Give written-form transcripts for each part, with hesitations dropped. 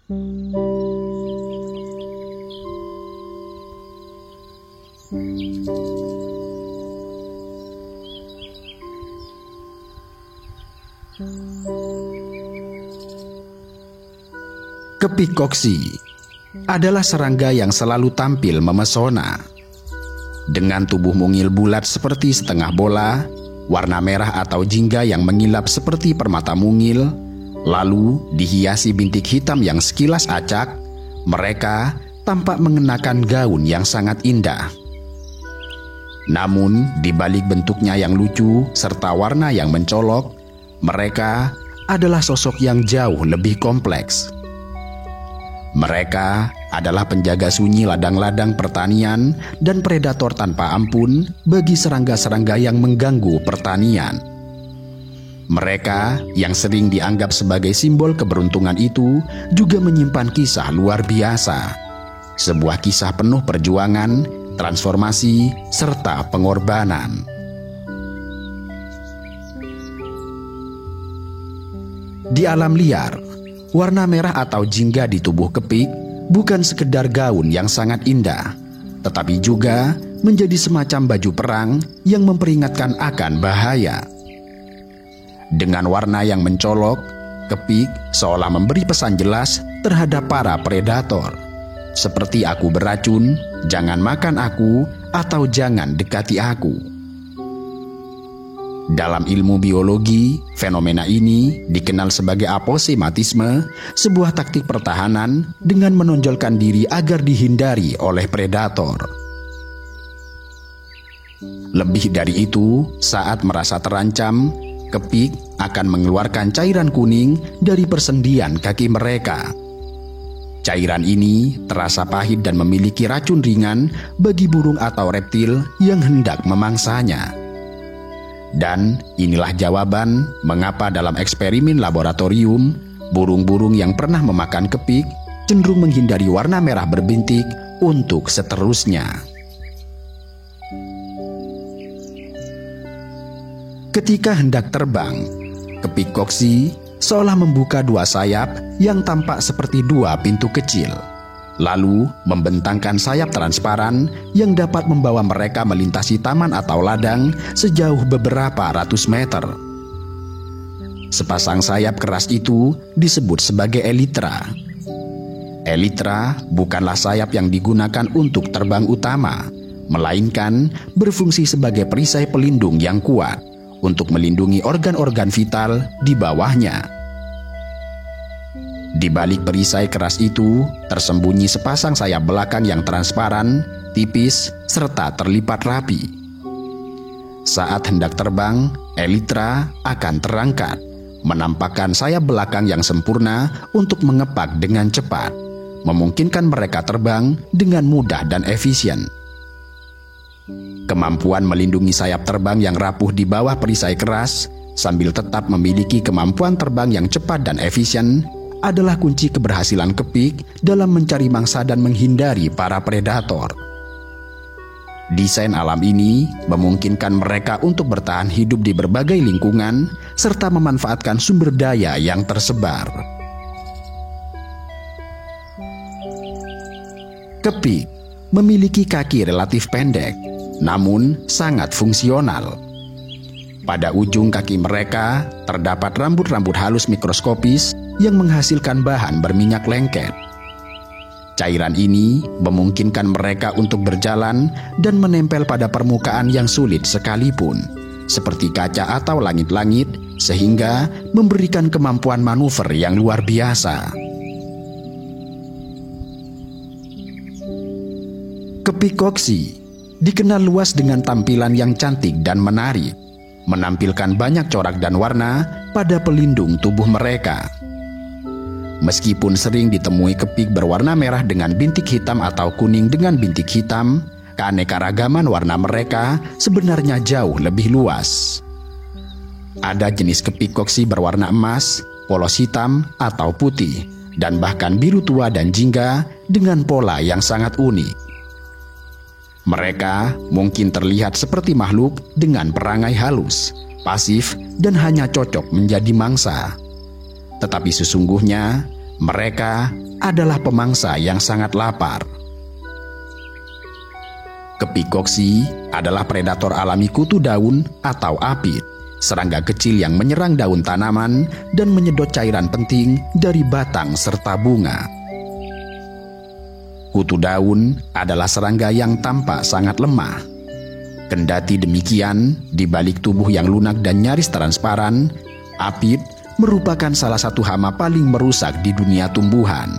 Kepik koksi adalah serangga yang selalu tampil memesona. Dengan tubuh mungil bulat seperti setengah bola, warna merah atau jingga yang mengilap seperti permata mungil, lalu dihiasi bintik hitam yang sekilas acak, mereka tampak mengenakan gaun yang sangat indah. Namun, di balik bentuknya yang lucu serta warna yang mencolok, mereka adalah sosok yang jauh lebih kompleks. Mereka adalah penjaga sunyi ladang-ladang pertanian dan predator tanpa ampun bagi serangga-serangga yang mengganggu pertanian. Mereka yang sering dianggap sebagai simbol keberuntungan itu juga menyimpan kisah luar biasa. Sebuah kisah penuh perjuangan, transformasi, serta pengorbanan. Di alam liar, warna merah atau jingga di tubuh kepik bukan sekedar gaun yang sangat indah, tetapi juga menjadi semacam baju perang yang memperingatkan akan bahaya. Dengan warna yang mencolok, kepik seolah memberi pesan jelas terhadap para predator. Seperti aku beracun, jangan makan aku, atau jangan dekati aku. Dalam ilmu biologi, fenomena ini dikenal sebagai aposematisme, sebuah taktik pertahanan dengan menonjolkan diri agar dihindari oleh predator. Lebih dari itu, saat merasa terancam, kepik akan mengeluarkan cairan kuning dari persendian kaki mereka. Cairan ini terasa pahit dan memiliki racun ringan bagi burung atau reptil yang hendak memangsanya. Dan inilah jawaban mengapa dalam eksperimen laboratorium, burung-burung yang pernah memakan kepik cenderung menghindari warna merah berbintik untuk seterusnya. Ketika hendak terbang, kepik koksi seolah membuka dua sayap yang tampak seperti dua pintu kecil, lalu membentangkan sayap transparan yang dapat membawa mereka melintasi taman atau ladang sejauh beberapa ratus meter. Sepasang sayap keras itu disebut sebagai elytra. Elytra bukanlah sayap yang digunakan untuk terbang utama, melainkan berfungsi sebagai perisai pelindung yang kuat untuk melindungi organ-organ vital di bawahnya. Di balik perisai keras itu, tersembunyi sepasang sayap belakang yang transparan, tipis, serta terlipat rapi. Saat hendak terbang, elytra akan terangkat, menampakkan sayap belakang yang sempurna untuk mengepak dengan cepat, memungkinkan mereka terbang dengan mudah dan efisien. Kemampuan melindungi sayap terbang yang rapuh di bawah perisai keras, sambil tetap memiliki kemampuan terbang yang cepat dan efisien, adalah kunci keberhasilan kepik dalam mencari mangsa dan menghindari para predator. Desain alam ini memungkinkan mereka untuk bertahan hidup di berbagai lingkungan serta memanfaatkan sumber daya yang tersebar. Kepik memiliki kaki relatif pendek, namun sangat fungsional. Pada ujung kaki mereka terdapat rambut-rambut halus mikroskopis yang menghasilkan bahan berminyak lengket. Cairan ini memungkinkan mereka untuk berjalan dan menempel pada permukaan yang sulit sekalipun, seperti kaca atau langit-langit, sehingga memberikan kemampuan manuver yang luar biasa. Kepik koksi dikenal luas dengan tampilan yang cantik dan menarik, menampilkan banyak corak dan warna pada pelindung tubuh mereka. Meskipun sering ditemui kepik berwarna merah dengan bintik hitam atau kuning dengan bintik hitam, keanekaragaman warna mereka sebenarnya jauh lebih luas. Ada jenis kepik koksi berwarna emas, polos hitam, atau putih, dan bahkan biru tua dan jingga dengan pola yang sangat unik. Mereka mungkin terlihat seperti makhluk dengan perangai halus, pasif, dan hanya cocok menjadi mangsa. Tetapi sesungguhnya Mereka adalah pemangsa yang sangat lapar. Kepik koksi adalah predator alami kutu daun atau apit, serangga kecil yang menyerang daun tanaman dan menyedot cairan penting dari batang serta bunga. Kutu daun adalah serangga yang tampak sangat lemah. Kendati demikian, di balik tubuh yang lunak dan nyaris transparan, apit merupakan salah satu hama paling merusak di dunia tumbuhan.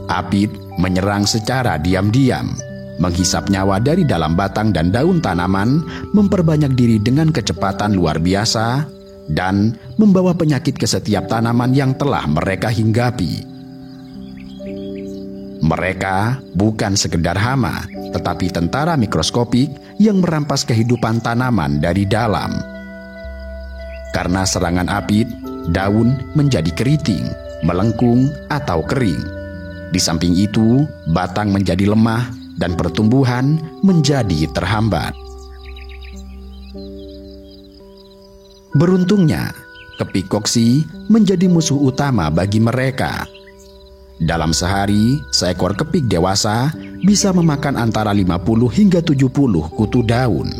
Apit menyerang secara diam-diam, menghisap nyawa dari dalam batang dan daun tanaman, memperbanyak diri dengan kecepatan luar biasa, dan membawa penyakit ke setiap tanaman yang telah mereka hinggapi. Mereka bukan sekedar hama, tetapi tentara mikroskopik yang merampas kehidupan tanaman dari dalam. Karena serangan apit, daun menjadi keriting, melengkung, atau kering. Di samping itu, batang menjadi lemah dan pertumbuhan menjadi terhambat. Beruntungnya, kepik koksi menjadi musuh utama bagi mereka. Dalam sehari, seekor kepik dewasa bisa memakan antara 50 hingga 70 kutu daun.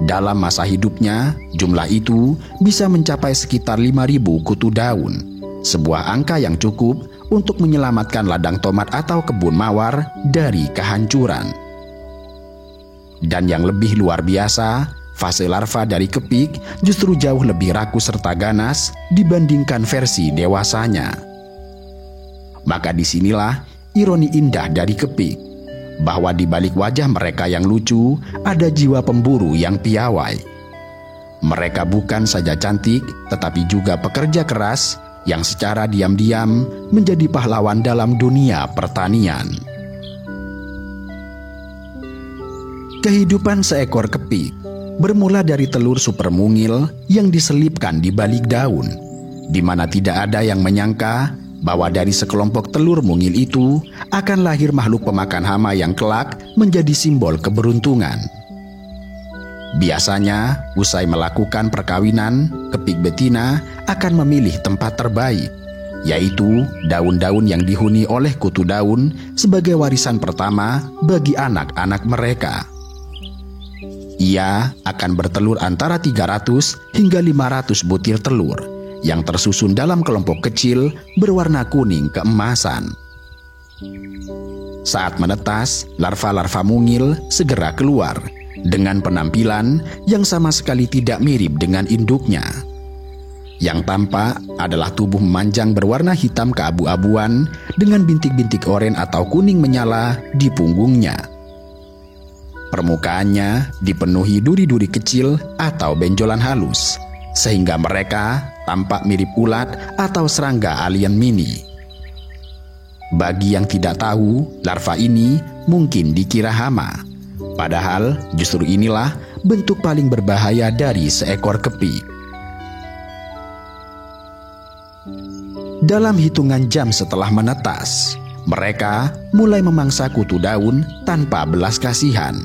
Dalam masa hidupnya, jumlah itu bisa mencapai sekitar 5.000 kutu daun, sebuah angka yang cukup untuk menyelamatkan ladang tomat atau kebun mawar dari kehancuran. Dan yang lebih luar biasa, fase larva dari kepik justru jauh lebih rakus serta ganas dibandingkan versi dewasanya. Maka disinilah ironi indah dari kepik, bahwa di balik wajah mereka yang lucu ada jiwa pemburu yang piawai. Mereka bukan saja cantik, tetapi juga pekerja keras yang secara diam-diam menjadi pahlawan dalam dunia pertanian. Kehidupan seekor kepik bermula dari telur super mungil yang diselipkan di balik daun, di mana tidak ada yang menyangka bahwa dari sekelompok telur mungil itu akan lahir makhluk pemakan hama yang kelak menjadi simbol keberuntungan. Biasanya, usai melakukan perkawinan, kepik betina akan memilih tempat terbaik, yaitu daun-daun yang dihuni oleh kutu daun sebagai warisan pertama bagi anak-anak mereka. Ia akan bertelur antara 300 hingga 500 butir telur yang tersusun dalam kelompok kecil berwarna kuning keemasan. Saat menetas, larva-larva mungil segera keluar dengan penampilan yang sama sekali tidak mirip dengan induknya. Yang tampak adalah tubuh memanjang berwarna hitam keabu-abuan dengan bintik-bintik oranye atau kuning menyala di punggungnya. Permukaannya dipenuhi duri-duri kecil atau benjolan halus, sehingga mereka tampak mirip ulat atau serangga alien mini. Bagi yang tidak tahu, larva ini mungkin dikira hama. Padahal justru inilah bentuk paling berbahaya dari seekor kepik. Dalam hitungan jam setelah menetas, mereka mulai memangsa kutu daun tanpa belas kasihan.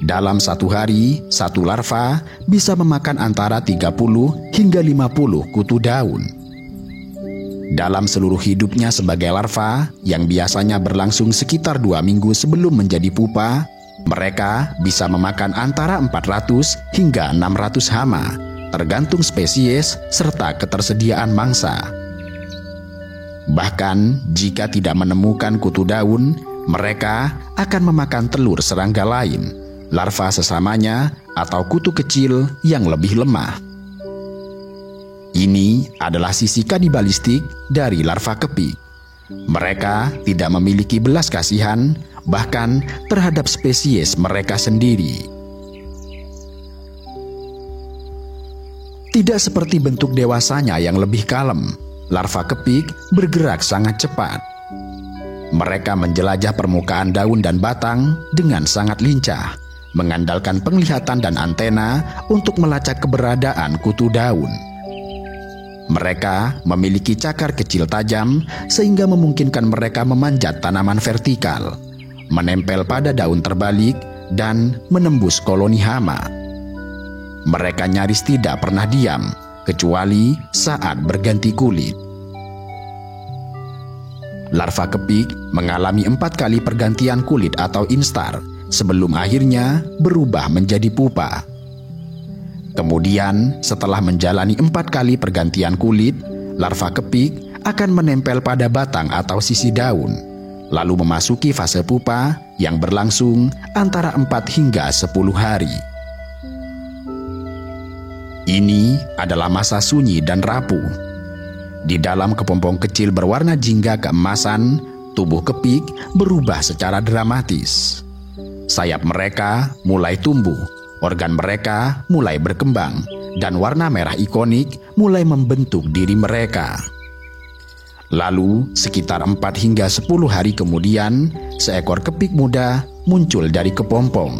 Dalam satu hari, satu larva bisa memakan antara 30 hingga 50 kutu daun. Dalam seluruh hidupnya sebagai larva, yang biasanya berlangsung sekitar 2 minggu sebelum menjadi pupa, mereka bisa memakan antara 400 hingga 600 hama, tergantung spesies serta ketersediaan mangsa. Bahkan jika tidak menemukan kutu daun, mereka akan memakan telur serangga lain, larva sesamanya, atau kutu kecil yang lebih lemah. Ini adalah sisi kanibalistik dari larva kepik. Mereka tidak memiliki belas kasihan, bahkan terhadap spesies mereka sendiri. Tidak seperti bentuk dewasanya yang lebih kalem, larva kepik bergerak sangat cepat. Mereka menjelajah permukaan daun dan batang dengan sangat lincah, mengandalkan penglihatan dan antena untuk melacak keberadaan kutu daun. Mereka memiliki cakar kecil tajam sehingga memungkinkan mereka memanjat tanaman vertikal, menempel pada daun terbalik, dan menembus koloni hama. Mereka nyaris tidak pernah diam, kecuali saat berganti kulit. Larva kepik mengalami 4 kali pergantian kulit atau instar sebelum akhirnya berubah menjadi pupa. Kemudian, setelah menjalani 4 kali pergantian kulit, larva kepik akan menempel pada batang atau sisi daun, lalu memasuki fase pupa yang berlangsung antara 4 hingga 10 hari. Ini adalah masa sunyi dan rapuh. Di dalam kepompong kecil berwarna jingga keemasan, tubuh kepik berubah secara dramatis. Sayap mereka mulai tumbuh, organ mereka mulai berkembang, dan warna merah ikonik mulai membentuk diri mereka. Lalu, sekitar 4 hingga 10 hari kemudian, seekor kepik muda muncul dari kepompong.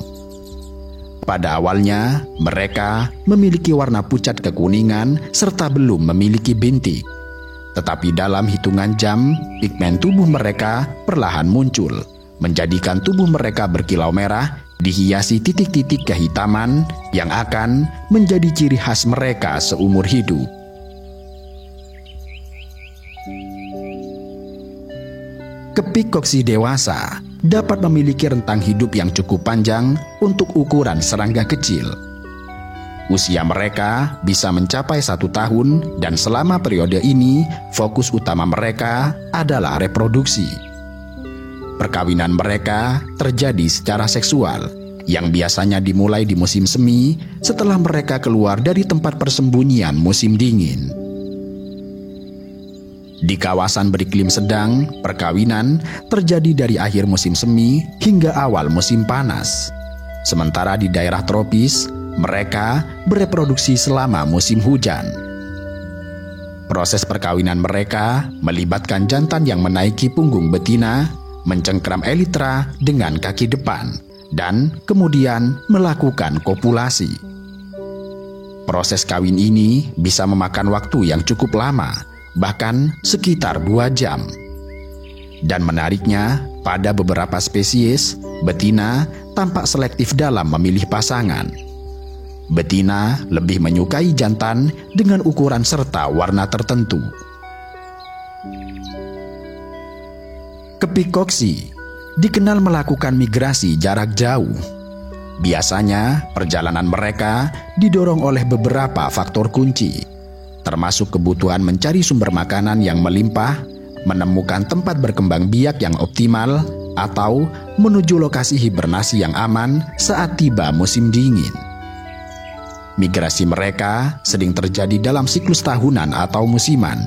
Pada awalnya, mereka memiliki warna pucat kekuningan serta belum memiliki bintik. Tetapi dalam hitungan jam, pigmen tubuh mereka perlahan muncul, menjadikan tubuh mereka berkilau merah, dihiasi titik-titik kehitaman yang akan menjadi ciri khas mereka seumur hidup. Kepik koksi dewasa dapat memiliki rentang hidup yang cukup panjang untuk ukuran serangga kecil. Usia mereka bisa mencapai 1 tahun dan selama periode ini fokus utama mereka adalah reproduksi. Perkawinan mereka terjadi secara seksual yang biasanya dimulai di musim semi setelah mereka keluar dari tempat persembunyian musim dingin. Di kawasan beriklim sedang, perkawinan terjadi dari akhir musim semi hingga awal musim panas. Sementara di daerah tropis, mereka bereproduksi selama musim hujan. Proses perkawinan mereka melibatkan jantan yang menaiki punggung betina, mencengkram elitra dengan kaki depan, dan kemudian melakukan kopulasi. Proses kawin ini bisa memakan waktu yang cukup lama, bahkan sekitar 2 jam. Dan menariknya, pada beberapa spesies, betina tampak selektif dalam memilih pasangan. Betina lebih menyukai jantan dengan ukuran serta warna tertentu. Kepik koksi dikenal melakukan migrasi jarak jauh. Biasanya, perjalanan mereka didorong oleh beberapa faktor kunci, termasuk kebutuhan mencari sumber makanan yang melimpah, menemukan tempat berkembang biak yang optimal, atau menuju lokasi hibernasi yang aman saat tiba musim dingin. Migrasi mereka sering terjadi dalam siklus tahunan atau musiman,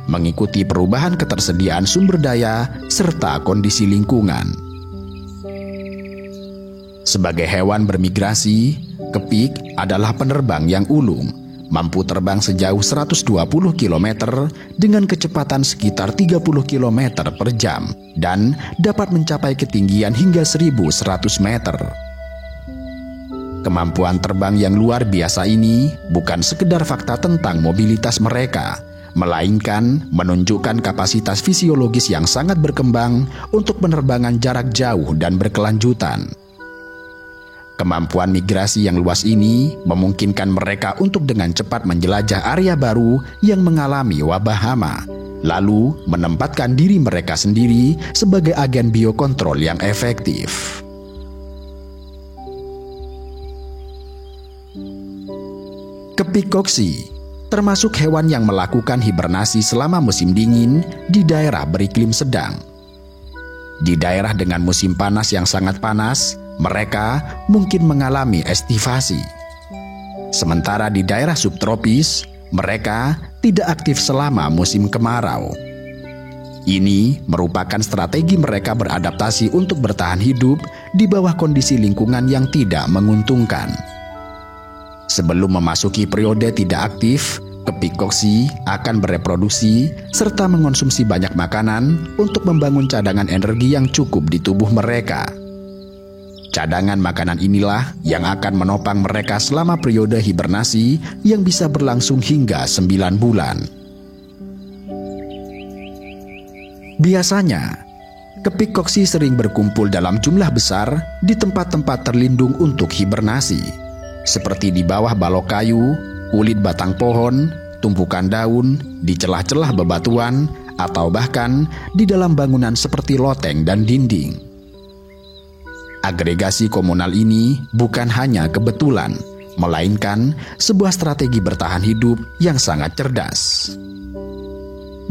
mengikuti perubahan ketersediaan sumber daya serta kondisi lingkungan. Sebagai hewan bermigrasi, kepik adalah penerbang yang ulung, mampu terbang sejauh 120 km dengan kecepatan sekitar 30 km per jam dan dapat mencapai ketinggian hingga 1.100 meter. Kemampuan terbang yang luar biasa ini bukan sekedar fakta tentang mobilitas mereka, melainkan menunjukkan kapasitas fisiologis yang sangat berkembang untuk penerbangan jarak jauh dan berkelanjutan. Kemampuan migrasi yang luas ini memungkinkan mereka untuk dengan cepat menjelajah area baru yang mengalami wabah hama, lalu menempatkan diri mereka sendiri sebagai agen biokontrol yang efektif. Kepik koksi termasuk hewan yang melakukan hibernasi selama musim dingin di daerah beriklim sedang. Di daerah dengan musim panas yang sangat panas, mereka mungkin mengalami estivasi. Sementara di daerah subtropis, mereka tidak aktif selama musim kemarau. Ini merupakan strategi mereka beradaptasi untuk bertahan hidup di bawah kondisi lingkungan yang tidak menguntungkan. Sebelum memasuki periode tidak aktif, kepik koksi akan bereproduksi serta mengonsumsi banyak makanan untuk membangun cadangan energi yang cukup di tubuh mereka. Cadangan makanan inilah yang akan menopang mereka selama periode hibernasi yang bisa berlangsung hingga 9 bulan. Biasanya, kepik koksi sering berkumpul dalam jumlah besar di tempat-tempat terlindung untuk hibernasi, seperti di bawah balok kayu, kulit batang pohon, tumpukan daun, di celah-celah bebatuan, atau bahkan di dalam bangunan seperti loteng dan dinding. Agregasi komunal ini bukan hanya kebetulan, melainkan sebuah strategi bertahan hidup yang sangat cerdas.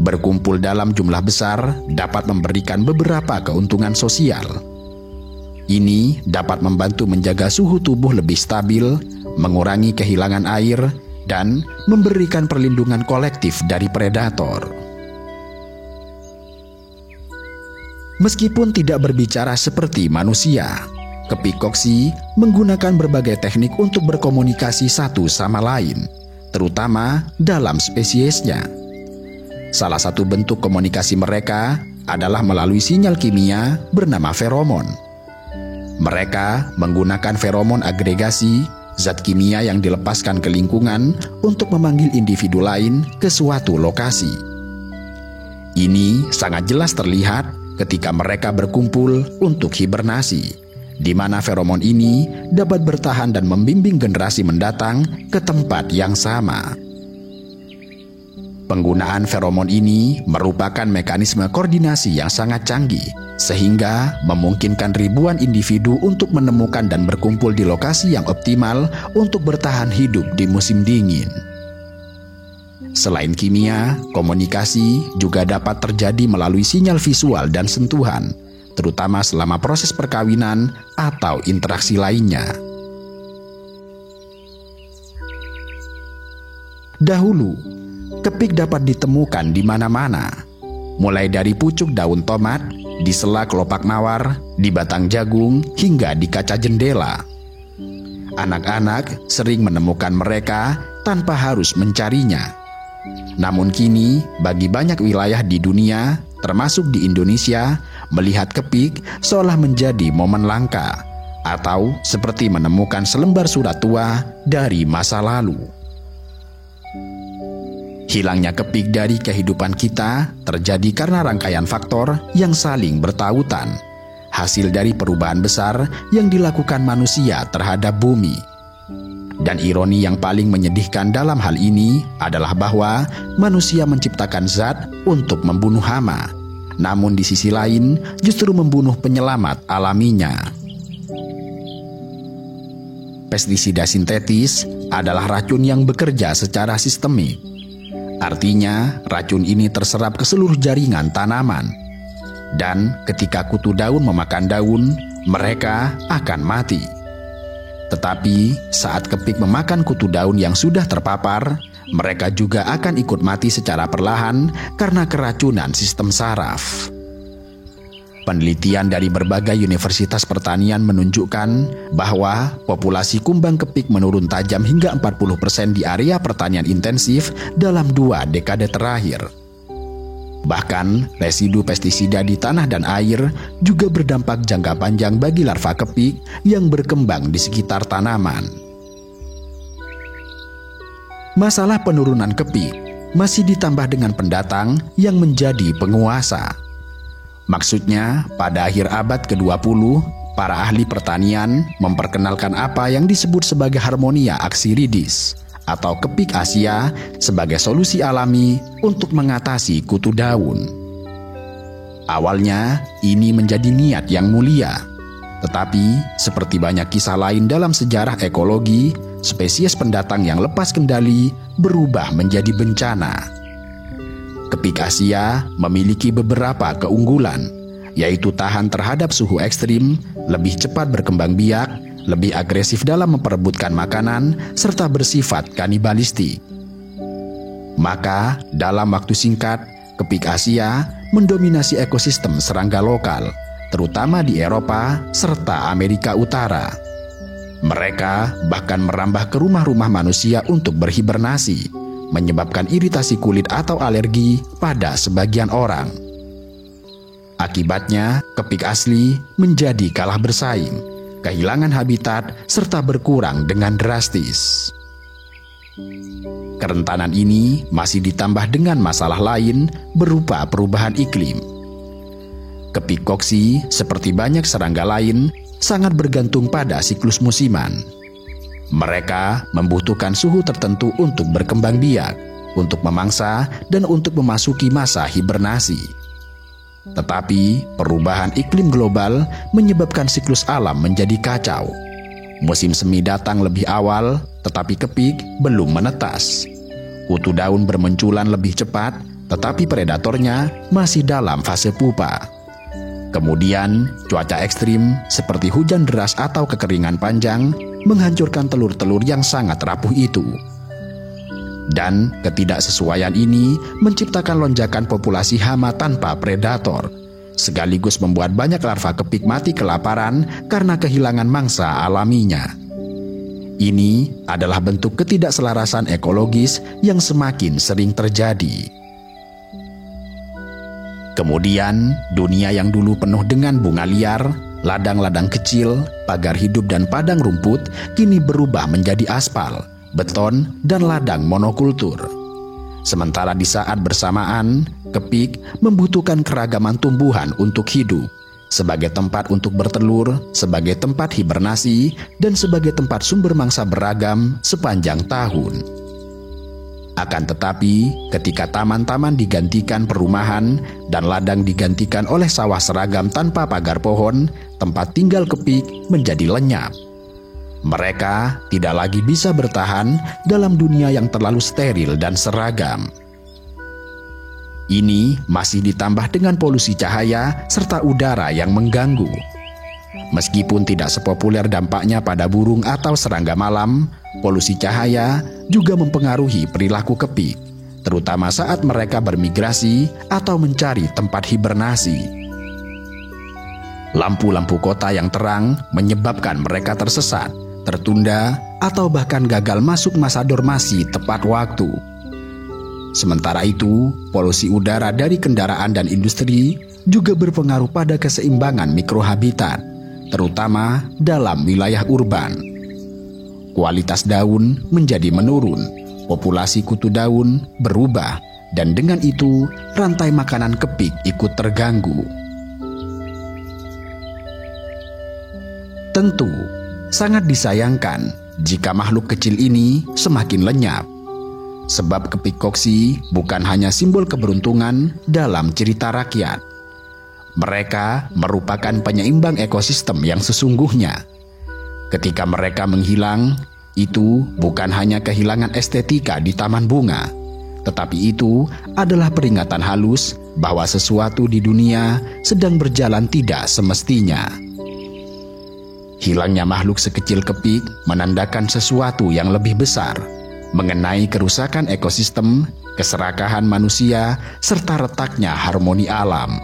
Berkumpul dalam jumlah besar dapat memberikan beberapa keuntungan sosial. Ini dapat membantu menjaga suhu tubuh lebih stabil, mengurangi kehilangan air, dan memberikan perlindungan kolektif dari predator. Meskipun tidak berbicara seperti manusia, kepik koksi menggunakan berbagai teknik untuk berkomunikasi satu sama lain, terutama dalam spesiesnya. Salah satu bentuk komunikasi mereka adalah melalui sinyal kimia bernama feromon. Mereka menggunakan feromon agregasi, zat kimia yang dilepaskan ke lingkungan untuk memanggil individu lain ke suatu lokasi. Ini sangat jelas terlihat ketika mereka berkumpul untuk hibernasi, di mana feromon ini dapat bertahan dan membimbing generasi mendatang ke tempat yang sama. Penggunaan feromon ini merupakan mekanisme koordinasi yang sangat canggih, sehingga memungkinkan ribuan individu untuk menemukan dan berkumpul di lokasi yang optimal untuk bertahan hidup di musim dingin. Selain kimia, komunikasi juga dapat terjadi melalui sinyal visual dan sentuhan, terutama selama proses perkawinan atau interaksi lainnya. Dahulu, kepik dapat ditemukan di mana-mana, mulai dari pucuk daun tomat, di sela kelopak mawar, di batang jagung, hingga di kaca jendela. Anak-anak sering menemukan mereka tanpa harus mencarinya. Namun kini, bagi banyak wilayah di dunia, termasuk di Indonesia, melihat kepik seolah menjadi momen langka, atau seperti menemukan selembar surat tua dari masa lalu. Hilangnya kepik dari kehidupan kita terjadi karena rangkaian faktor yang saling bertautan, hasil dari perubahan besar yang dilakukan manusia terhadap bumi. Dan ironi yang paling menyedihkan dalam hal ini adalah bahwa manusia menciptakan zat untuk membunuh hama, namun di sisi lain justru membunuh penyelamat alaminya. Pestisida sintetis adalah racun yang bekerja secara sistemik. Artinya, racun ini terserap ke seluruh jaringan tanaman. Dan ketika kutu daun memakan daun, mereka akan mati. Tetapi saat kepik memakan kutu daun yang sudah terpapar, mereka juga akan ikut mati secara perlahan karena keracunan sistem saraf. Penelitian dari berbagai universitas pertanian menunjukkan bahwa populasi kumbang kepik menurun tajam hingga 40% di area pertanian intensif dalam 2 dekade terakhir. Bahkan, residu pestisida di tanah dan air juga berdampak jangka panjang bagi larva kepik yang berkembang di sekitar tanaman. Masalah penurunan kepik masih ditambah dengan pendatang yang menjadi penguasa. Maksudnya, pada akhir abad ke-20, para ahli pertanian memperkenalkan apa yang disebut sebagai Harmonia axiridis atau kepik Asia sebagai solusi alami untuk mengatasi kutu daun. Awalnya, ini menjadi niat yang mulia. Tetapi, seperti banyak kisah lain dalam sejarah ekologi, spesies pendatang yang lepas kendali berubah menjadi bencana. Kepik Asia memiliki beberapa keunggulan, yaitu tahan terhadap suhu ekstrim, lebih cepat berkembang biak, lebih agresif dalam memperebutkan makanan, serta bersifat kanibalistik. Maka, dalam waktu singkat, kepik Asia mendominasi ekosistem serangga lokal, terutama di Eropa serta Amerika Utara. Mereka bahkan merambah ke rumah-rumah manusia untuk berhibernasi, menyebabkan iritasi kulit atau alergi pada sebagian orang. Akibatnya, kepik asli menjadi kalah bersaing, kehilangan habitat, serta berkurang dengan drastis. Kerentanan ini masih ditambah dengan masalah lain berupa perubahan iklim. Kepik koksi, seperti banyak serangga lain, sangat bergantung pada siklus musiman. Mereka membutuhkan suhu tertentu untuk berkembang biak, untuk memangsa dan untuk memasuki masa hibernasi. Tetapi perubahan iklim global menyebabkan siklus alam menjadi kacau. Musim semi datang lebih awal, tetapi kepik belum menetas. Kutu daun bermunculan lebih cepat, tetapi predatornya masih dalam fase pupa. Kemudian, cuaca ekstrim seperti hujan deras atau kekeringan panjang menghancurkan telur-telur yang sangat rapuh itu. Dan ketidaksesuaian ini menciptakan lonjakan populasi hama tanpa predator, sekaligus membuat banyak larva kepik mati kelaparan karena kehilangan mangsa alaminya. Ini adalah bentuk ketidakselarasan ekologis yang semakin sering terjadi. Kemudian, dunia yang dulu penuh dengan bunga liar, ladang-ladang kecil, pagar hidup dan padang rumput kini berubah menjadi aspal, beton, dan ladang monokultur. Sementara di saat bersamaan, kepik membutuhkan keragaman tumbuhan untuk hidup, sebagai tempat untuk bertelur, sebagai tempat hibernasi, dan sebagai tempat sumber mangsa beragam sepanjang tahun. Akan tetapi, ketika taman-taman digantikan perumahan dan ladang digantikan oleh sawah seragam tanpa pagar pohon, tempat tinggal kepik menjadi lenyap. Mereka tidak lagi bisa bertahan dalam dunia yang terlalu steril dan seragam. Ini masih ditambah dengan polusi cahaya serta udara yang mengganggu. Meskipun tidak sepopuler dampaknya pada burung atau serangga malam, polusi cahaya juga mempengaruhi perilaku kepik, terutama saat mereka bermigrasi atau mencari tempat hibernasi. Lampu-lampu kota yang terang menyebabkan mereka tersesat, tertunda, atau bahkan gagal masuk masa dormasi tepat waktu. Sementara itu, polusi udara dari kendaraan dan industri juga berpengaruh pada keseimbangan mikrohabitat, terutama dalam wilayah urban. Kualitas daun menjadi menurun, populasi kutu daun berubah, dan dengan itu rantai makanan kepik ikut terganggu. Tentu, sangat disayangkan jika makhluk kecil ini semakin lenyap. Sebab kepik koksi bukan hanya simbol keberuntungan dalam cerita rakyat. Mereka merupakan penyeimbang ekosistem yang sesungguhnya. Ketika mereka menghilang, itu bukan hanya kehilangan estetika di taman bunga, tetapi itu adalah peringatan halus bahwa sesuatu di dunia sedang berjalan tidak semestinya. Hilangnya makhluk sekecil kepik menandakan sesuatu yang lebih besar, mengenai kerusakan ekosistem, keserakahan manusia, serta retaknya harmoni alam.